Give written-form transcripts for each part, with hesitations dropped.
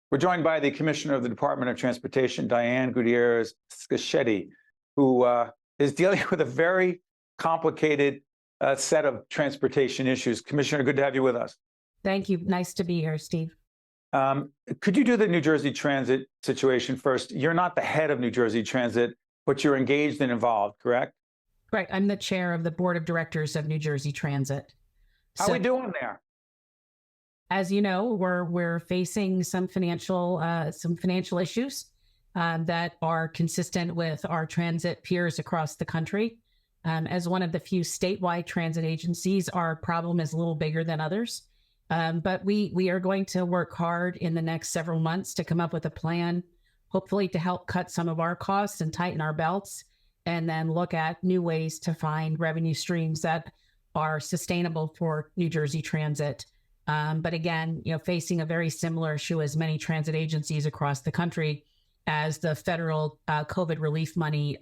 We're joined by the Commissioner of the Department of Transportation, Diane Gutierrez-Scaccetti, who is dealing with a very complicated set of transportation issues. Commissioner, good to have you with us. Thank you. Nice to be here, Steve. Could you do the New Jersey Transit situation first? You're not the head of New Jersey Transit, but you're engaged and involved, correct? Right. I'm the chair of the board of directors of New Jersey Transit. How are we doing there? As you know, we're facing some financial issues that are consistent with our transit peers across the country. As one of the few statewide transit agencies, our problem is a little bigger than others. But we are going to work hard in the next several months to come up with a plan, hopefully to help cut some of our costs and tighten our belts, and then look at new ways to find revenue streams that are sustainable for New Jersey Transit. But again, facing a very similar issue as many transit agencies across the country, as the federal COVID relief money,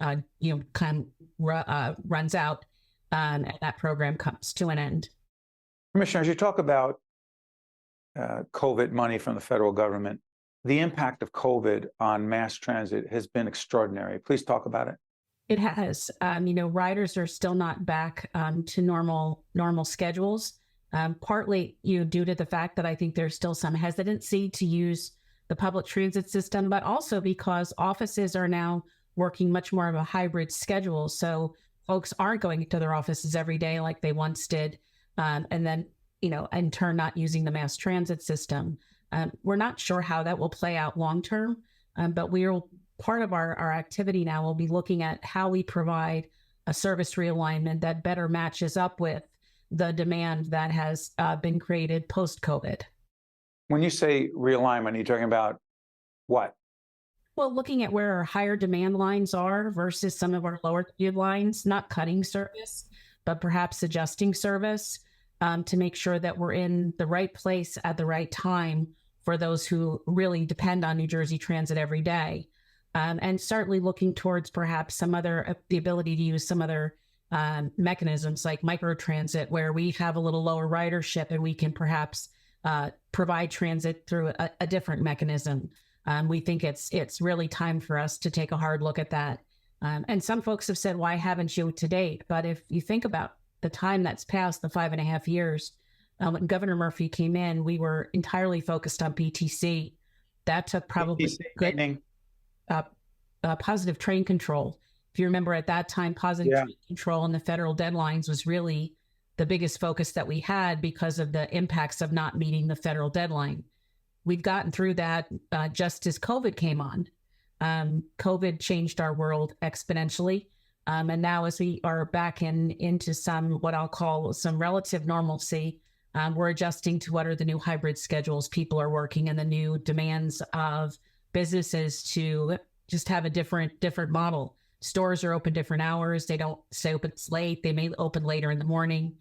runs out and that program comes to an end. Commissioner, as you talk about COVID money from the federal government, the impact of COVID on mass transit has been extraordinary. Please talk about it. It has. Riders are still not back to normal schedules. Partly due to the fact that I think there's still some hesitancy to use the public transit system, but also because offices are now working much more of a hybrid schedule. So folks aren't going to their offices every day like they once did, and then, in turn, not using the mass transit system. We're not sure how that will play out long term, but part of our activity now will be looking at how we provide a service realignment that better matches up with the demand that has been created post-COVID. When you say realignment, are you talking about what? Well, looking at where our higher demand lines are versus some of our lower demand lines, not cutting service, but perhaps adjusting service to make sure that we're in the right place at the right time for those who really depend on New Jersey Transit every day. And certainly looking towards perhaps the ability to use some other mechanisms like microtransit, where we have a little lower ridership and we can perhaps provide transit through a different mechanism. We think it's really time for us to take a hard look at that. And some folks have said, why haven't you to date? But if you think about the time that's passed, the 5.5 years, when Governor Murphy came in, we were entirely focused on PTC. That took probably positive train control. If you remember at that time, positive train control and the federal deadlines was really the biggest focus that we had because of the impacts of not meeting the federal deadline. We've gotten through that just as COVID came on. COVID changed our world exponentially. And now as we are back into what I'll call some relative normalcy, we're adjusting to what are the new hybrid schedules people are working and the new demands of businesses to just have a different model. Stores are open different hours. They don't stay open late. They may open later in the morning.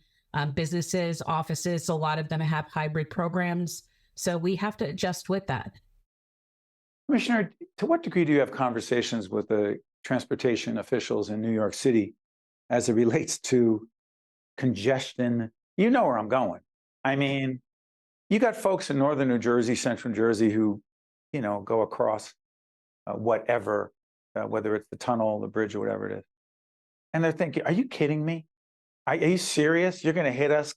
Businesses, offices, a lot of them have hybrid programs. So we have to adjust with that. Commissioner, to what degree do you have conversations with the transportation officials in New York City as it relates to congestion? You know where I'm going. I mean, you got folks in northern New Jersey, central New Jersey who, go across whatever, whether it's the tunnel, the bridge, or whatever it is. And they're thinking, are you kidding me? Are you serious? You're going to hit us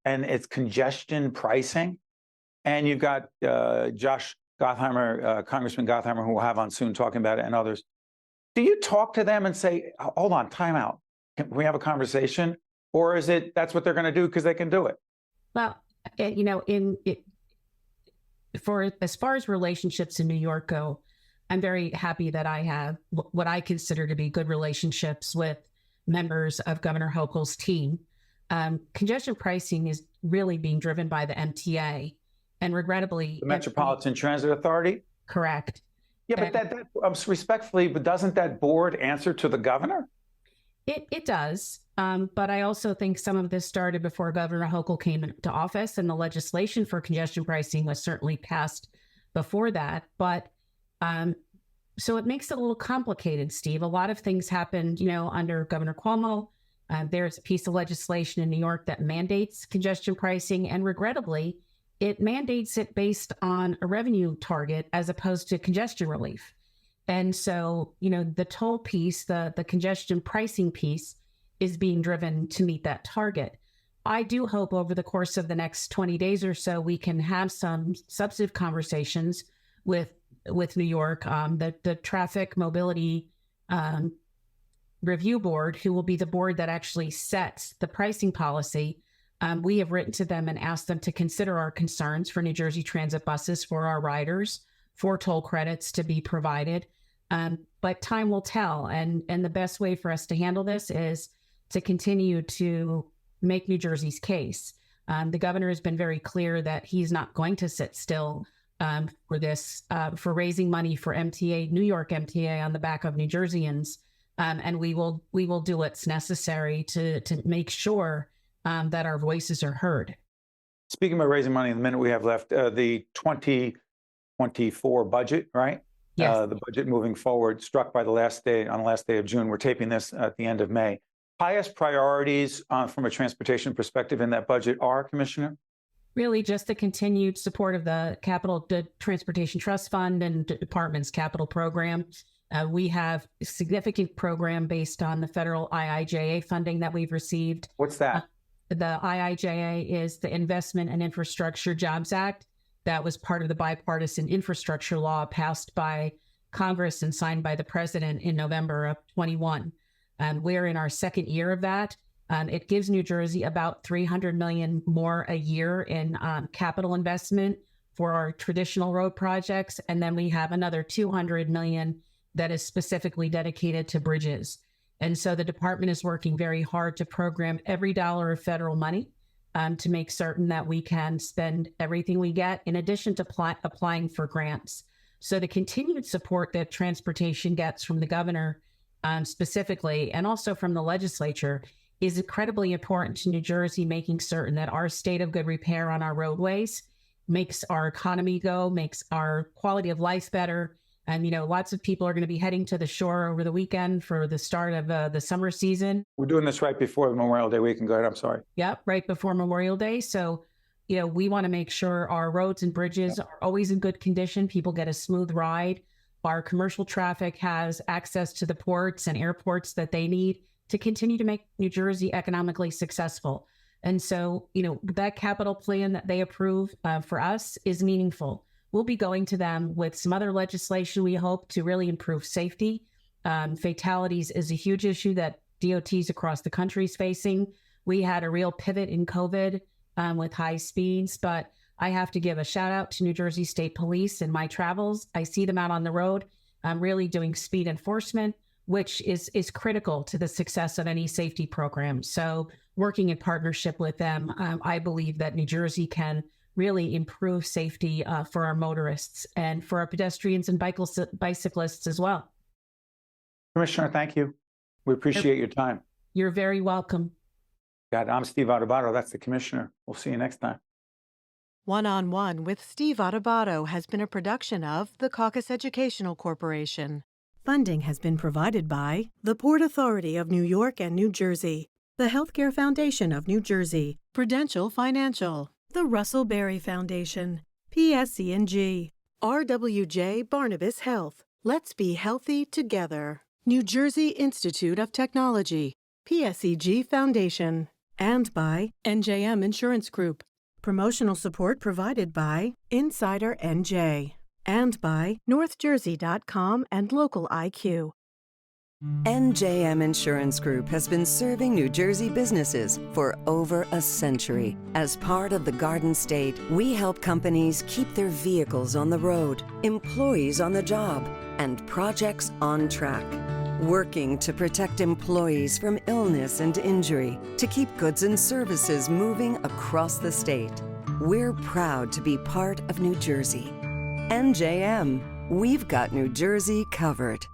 and it's congestion pricing? And you've got Josh Gottheimer, Congressman Gottheimer, who we'll have on soon talking about it, and others. Do you talk to them and say, hold on, time out. Can we have a conversation? Or is it that's what they're going to do because they can do it? Well, as far as relationships in New York go, I'm very happy that I have what I consider to be good relationships with members of Governor Hochul's team. Congestion pricing is really being driven by the MTA, and regrettably, the Metropolitan Transit Authority. Correct. Yeah, but that respectfully, but doesn't that board answer to the governor? It does, but I also think some of this started before Governor Hochul came into office, and the legislation for congestion pricing was certainly passed before that. But so it makes it a little complicated, Steve. A lot of things happened, under Governor Cuomo. There's a piece of legislation in New York that mandates congestion pricing, and regrettably, it mandates it based on a revenue target as opposed to congestion relief. And so, the toll piece, the congestion pricing piece is being driven to meet that target. I do hope over the course of the next 20 days or so, we can have some substantive conversations with New York, the Traffic Mobility Review Board, who will be the board that actually sets the pricing policy. We have written to them and asked them to consider our concerns for New Jersey Transit buses, for our riders, for toll credits to be provided. But time will tell. And the best way for us to handle this is to continue to make New Jersey's case. The governor has been very clear that he's not going to sit still for this, for raising money for MTA, New York MTA, on the back of New Jerseyans. And we will do what's necessary to make sure that our voices are heard. Speaking about raising money, in the minute we have left, the 2024 budget, right? Yes. The budget moving forward, struck by on the last day of June. We're taping this at the end of May. Highest priorities from a transportation perspective in that budget are, Commissioner? Really just the continued support of the Transportation Trust Fund and the department's capital program. We have a significant program based on the federal IIJA funding that we've received. What's that? The IIJA is the Investment and Infrastructure Jobs Act. That was part of the bipartisan infrastructure law passed by Congress and signed by the president in November of 21. We're in our second year of that. It gives New Jersey about $300 million more a year in capital investment for our traditional road projects. And then we have another $200 million that is specifically dedicated to bridges. And so the department is working very hard to program every dollar of federal money to make certain that we can spend everything we get, in addition to applying for grants. So the continued support that transportation gets from the governor specifically, and also from the legislature, is incredibly important to New Jersey, making certain that our state of good repair on our roadways makes our economy go, makes our quality of life better. And, lots of people are going to be heading to the shore over the weekend for the start of the summer season. We're doing this right before Memorial Day weekend. Go ahead, I'm sorry. Yep, right before Memorial Day. So, we want to make sure our roads and bridges are always in good condition. People get a smooth ride. Our commercial traffic has access to the ports and airports that they need to continue to make New Jersey economically successful. And so, that capital plan that they approve for us is meaningful. We'll be going to them with some other legislation, we hope, to really improve safety. Fatalities is a huge issue that DOTs across the country is facing. We had a real pivot in COVID with high speeds, but I have to give a shout out to New Jersey State Police in my travels. I see them out on the road, really doing speed enforcement, which is critical to the success of any safety program. So working in partnership with them, I believe that New Jersey can really improve safety for our motorists and for our pedestrians and bicyclists as well. Commissioner, thank you. We appreciate your time. You're very welcome. I'm Steve Adubato. That's the Commissioner. We'll see you next time. One-on-One with Steve Adubato has been a production of the Caucus Educational Corporation. Funding has been provided by the Port Authority of New York and New Jersey, the Healthcare Foundation of New Jersey, Prudential Financial, the Russell Berry Foundation, PSC&G, RWJ Barnabas Health. Let's be healthy together. New Jersey Institute of Technology, PSEG Foundation, and by NJM Insurance Group. Promotional support provided by Insider NJ, and by NorthJersey.com and Local IQ. NJM Insurance Group has been serving New Jersey businesses for over a century. As part of the Garden State, we help companies keep their vehicles on the road, employees on the job, and projects on track. Working to protect employees from illness and injury, to keep goods and services moving across the state. We're proud to be part of New Jersey. NJM, we've got New Jersey covered.